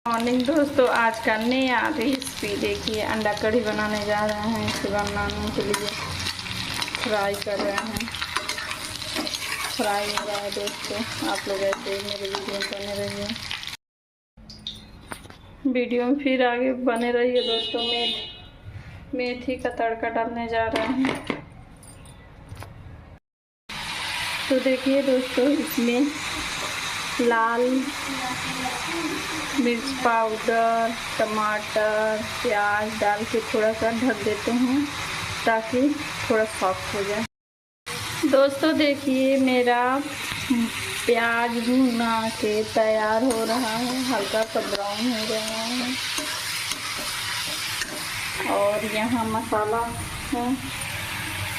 Morning दोस्तों, आज का नया रेसिपी देखिए। अंडा कढ़ी बनाने जा रहे हैं। इसे बनाने के लिए फ्राई कर रहे हैं। फ्राई हो रहा है दोस्तों। आप लोग ऐसे ही मेरे वीडियो में बने रहिए। वीडियो में फिर आगे बने रहिए दोस्तों। मेथी का तड़का डालने जा रहे हैं। तो देखिए दोस्तों, इसमें लाल मिर्च पाउडर, टमाटर, प्याज डाल के थोड़ा सा ढक देते हैं ताकि थोड़ा सॉफ्ट हो जाए। दोस्तों देखिए, मेरा प्याज भुना के तैयार हो रहा है। हल्का सा ब्राउन हो रहा है और यहाँ मसाला है,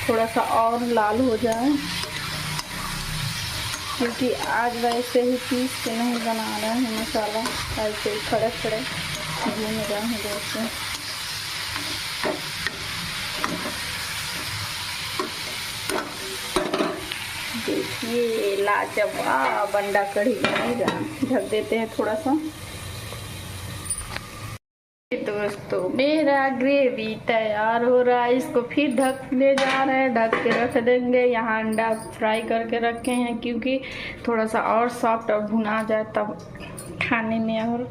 थोड़ा सा और लाल हो जाए क्योंकि आज वैसे ही पीस के नहीं बना रहे हैं मसाला, ऐसे ही खड़े खड़े भून रहे हैं दोस्तों। देखिए लाजवाब अंडा कढ़ी बनेगा। ढक देते हैं थोड़ा सा। दोस्तों मेरा ग्रेवी तैयार हो रहा है, इसको फिर ढकने जा रहे हैं। ढक के रख देंगे। यहाँ अंडा फ्राई करके रखे हैं क्योंकि थोड़ा सा और सॉफ्ट और भुना जाए तब खाने में और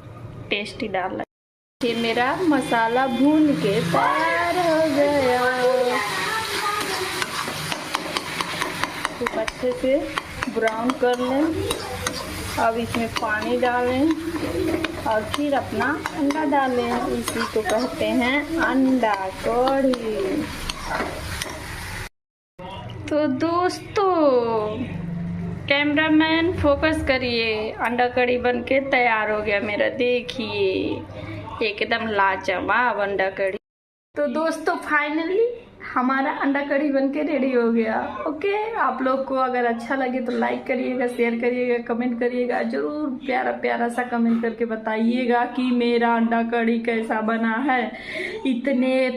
टेस्टी डाल लगे। ये मेरा मसाला भून के तैयार हो गया। खूब अच्छे से ब्राउन कर लें। अब इसमें पानी डालें और फिर अपना अंडा डालें। इसी को कहते हैं अंडा कढ़ी। तो दोस्तों कैमरामैन फोकस करिए। अंडा कढ़ी बनके तैयार हो गया मेरा। देखिए एकदम लाजवाब अंडा कढ़ी। तो दोस्तों फाइनली हमारा अंडा कढ़ी बनके रेडी हो गया। ओके, आप लोग को अगर अच्छा लगे तो लाइक करिएगा, शेयर करिएगा, कमेंट करिएगा। जरूर प्यारा प्यारा सा कमेंट करके बताइएगा कि मेरा अंडा कढ़ी कैसा बना है। इतने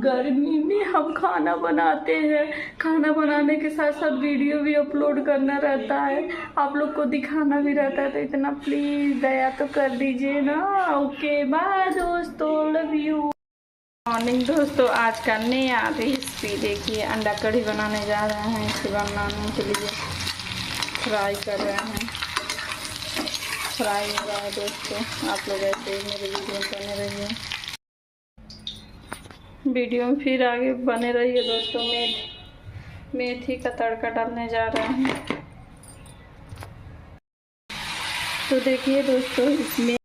गर्मी में हम खाना बनाते हैं, खाना बनाने के साथ साथ वीडियो भी अपलोड करना रहता है, आप लोग को दिखाना भी रहता है, तो इतना प्लीज दया तो कर दीजिए ना। ओके बाय दोस्तों, लव यू। मॉर्निंग दोस्तों, आज का नया रेसिपी देखिए। अंडा कढ़ी बनाने जा रहे हैं। इसे बनाने के लिए फ्राई कर रहे हैं। फ्राई हो रहा है दोस्तों। आप लोग ऐसे ही मेरे वीडियो में बने रहिए। वीडियो में फिर आगे बने रहिए दोस्तों। मेथी का तड़का डालने जा रहे हैं। तो देखिए दोस्तों, इसमें